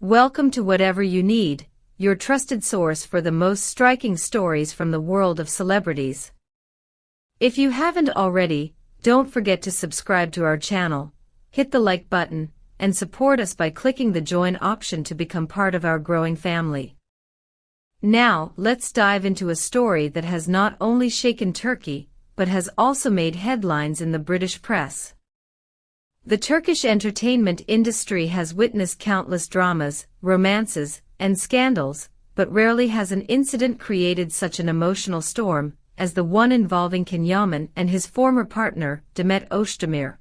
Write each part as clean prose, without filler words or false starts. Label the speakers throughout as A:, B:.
A: Welcome to Whatever You Need, your trusted source for the most striking stories from the world of celebrities. If you haven't already, don't forget to subscribe to our channel, hit the like button, and support us by clicking the join option to become part of our growing family. Now, let's dive into a story that has not only shaken Turkey, but has also made headlines in the British press. The Turkish entertainment industry has witnessed countless dramas, romances, and scandals, but rarely has an incident created such an emotional storm as the one involving Yaman and his former partner, Demet Özdemir.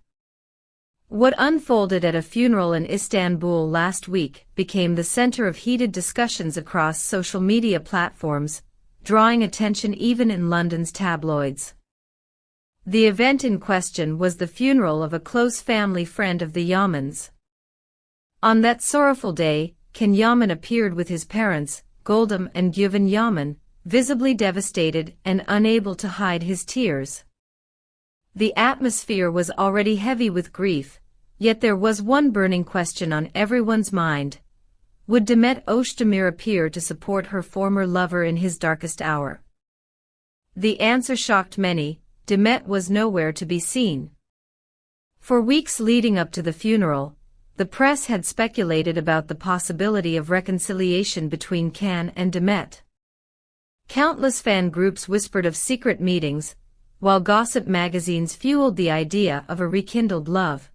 A: What unfolded at a funeral in Istanbul last week became the center of heated discussions across social media platforms, drawing attention even in London's tabloids. The event in question was the funeral of a close family friend of the Yamans. On that sorrowful day, Yaman appeared with his parents, Goldem and Güven Yaman, visibly devastated and unable to hide his tears. The atmosphere was already heavy with grief, yet there was one burning question on everyone's mind. Would Demet Özdemir appear to support her former lover in his darkest hour? The answer shocked many. Demet was nowhere to be seen. For weeks leading up to the funeral, the press had speculated about the possibility of reconciliation between Can and Demet. Countless fan groups whispered of secret meetings, while gossip magazines fueled the idea of a rekindled love.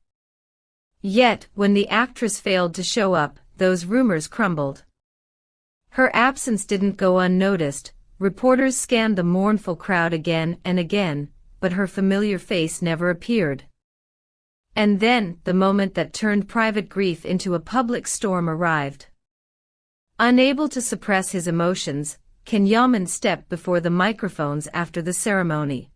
A: Yet, when the actress failed to show up, those rumors crumbled. Her absence didn't go unnoticed. Reporters scanned the mournful crowd again and again, but her familiar face never appeared. And then, the moment that turned private grief into a public storm arrived. Unable to suppress his emotions, Yaman stepped before the microphones after the ceremony.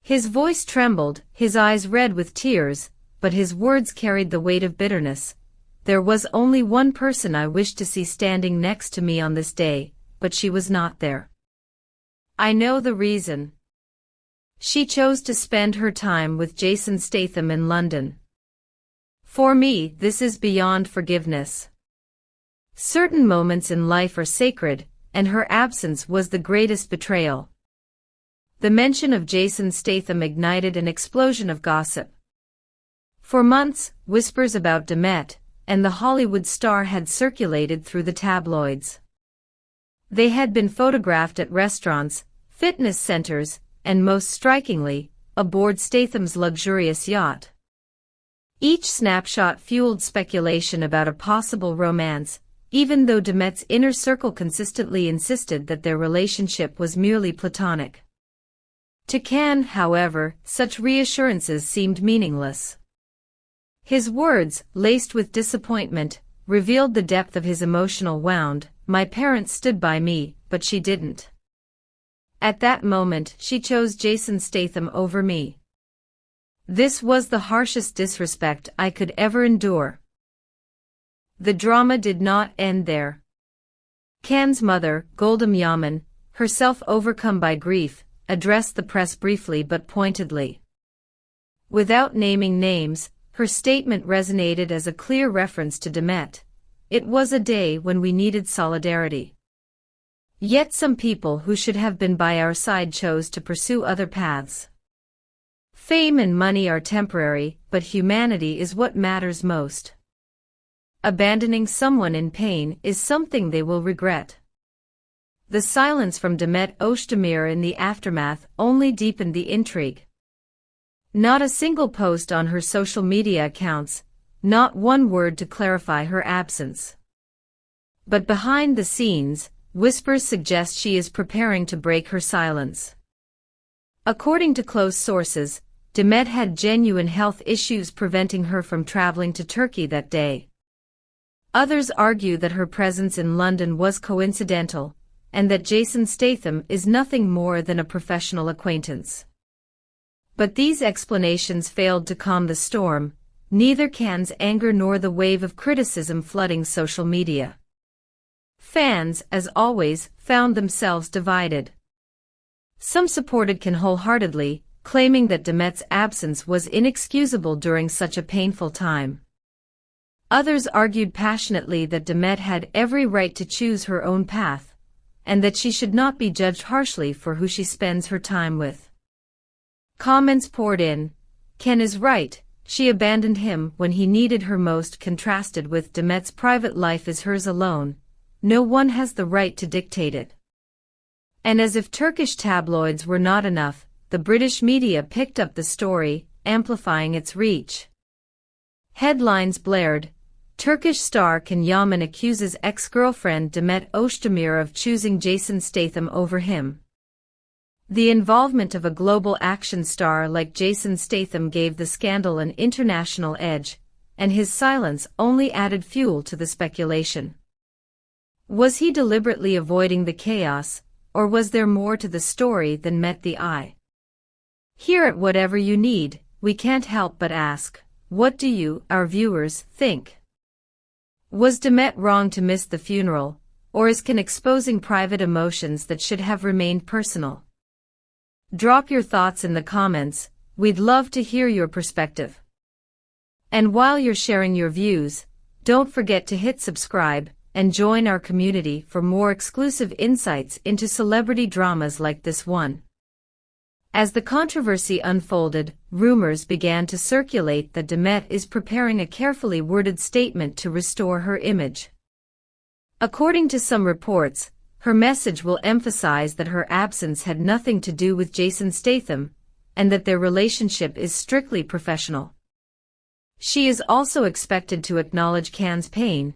A: His voice trembled, his eyes red with tears, but his words carried the weight of bitterness. There was only one person I wished to see standing next to me on this day, but she was not there. I know the reason. She chose to spend her time with Jason Statham in London. For me, this is beyond forgiveness. Certain moments in life are sacred, and her absence was the greatest betrayal. The mention of Jason Statham ignited an explosion of gossip. For months, whispers about Demet and the Hollywood star had circulated through the tabloids. They had been photographed at restaurants, fitness centers, and most strikingly, aboard Statham's luxurious yacht. Each snapshot fueled speculation about a possible romance, even though Demet's inner circle consistently insisted that their relationship was merely platonic. To Can, however, such reassurances seemed meaningless. His words, laced with disappointment, revealed the depth of his emotional wound. My parents stood by me, but she didn't. At that moment, she chose Jason Statham over me. This was the harshest disrespect I could ever endure. The drama did not end there. Can's mother, Goldem Yaman, herself overcome by grief, addressed the press briefly but pointedly. Without naming names, her statement resonated as a clear reference to Demet. It was a day when we needed solidarity. Yet some people who should have been by our side chose to pursue other paths. Fame and money are temporary, but humanity is what matters most. Abandoning someone in pain is something they will regret. The silence from Demet Özdemir in the aftermath only deepened the intrigue. Not a single post on her social media accounts, not one word to clarify her absence. But behind the scenes, whispers suggest she is preparing to break her silence. According to close sources, Demet had genuine health issues preventing her from traveling to Turkey that day. Others argue that her presence in London was coincidental, and that Jason Statham is nothing more than a professional acquaintance. But these explanations failed to calm the storm, neither Can's anger nor the wave of criticism flooding social media. Fans, as always, found themselves divided. Some supported Can wholeheartedly, claiming that Demet's absence was inexcusable during such a painful time. Others argued passionately that Demet had every right to choose her own path, and that she should not be judged harshly for who she spends her time with. Comments poured in. Ken is right, she abandoned him when he needed her most, contrasted with Demet's private life is hers alone. No one has the right to dictate it. And as if Turkish tabloids were not enough, the British media picked up the story, amplifying its reach. Headlines blared. Turkish star Yaman accuses ex-girlfriend Demet Özdemir of choosing Jason Statham over him. The involvement of a global action star like Jason Statham gave the scandal an international edge, and his silence only added fuel to the speculation. Was he deliberately avoiding the chaos, or was there more to the story than met the eye? Here at Whatever You Need, we can't help but ask, what do you, our viewers, think? Was Demet wrong to miss the funeral, or is Ken exposing private emotions that should have remained personal? Drop your thoughts in the comments, we'd love to hear your perspective. And while you're sharing your views, don't forget to hit subscribe and join our community for more exclusive insights into celebrity dramas like this one. As the controversy unfolded, rumors began to circulate that Demet is preparing a carefully worded statement to restore her image. According to some reports, her message will emphasize that her absence had nothing to do with Jason Statham, and that their relationship is strictly professional. She is also expected to acknowledge Ken's pain,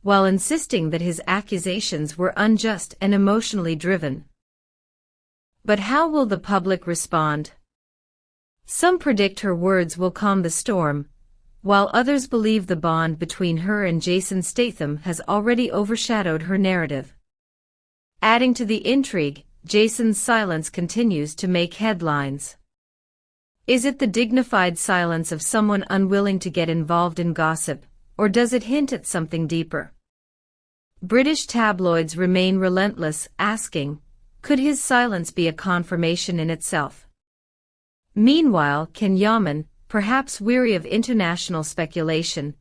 A: while insisting that his accusations were unjust and emotionally driven. But how will the public respond? Some predict her words will calm the storm, while others believe the bond between her and Jason Statham has already overshadowed her narrative. Adding to the intrigue, Jason's silence continues to make headlines. Is it the dignified silence of someone unwilling to get involved in gossip, or does it hint at something deeper? British tabloids remain relentless, asking, could his silence be a confirmation in itself? Meanwhile, Yaman, perhaps weary of international speculation,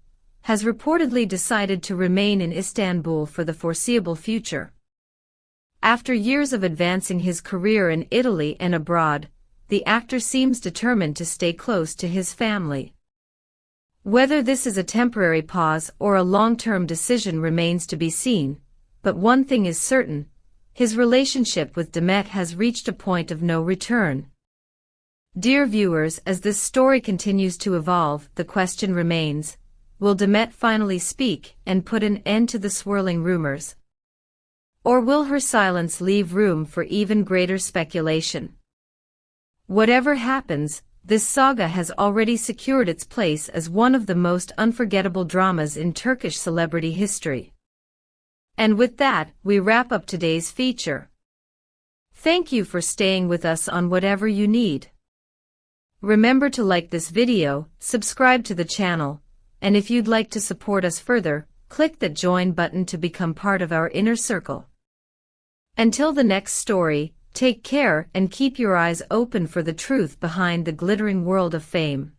A: has reportedly decided to remain in Istanbul for the foreseeable future. After years of advancing his career in Italy and abroad, the actor seems determined to stay close to his family. Whether this is a temporary pause or a long-term decision remains to be seen, but one thing is certain, his relationship with Demet has reached a point of no return. Dear viewers, as this story continues to evolve, the question remains, will Demet finally speak and put an end to the swirling rumors? Or will her silence leave room for even greater speculation? Whatever happens, this saga has already secured its place as one of the most unforgettable dramas in Turkish celebrity history. And with that, we wrap up today's feature. Thank you for staying with us on Whatever You Need. Remember to like this video, subscribe to the channel, and if you'd like to support us further, click that join button to become part of our inner circle. Until the next story, take care and keep your eyes open for the truth behind the glittering world of fame.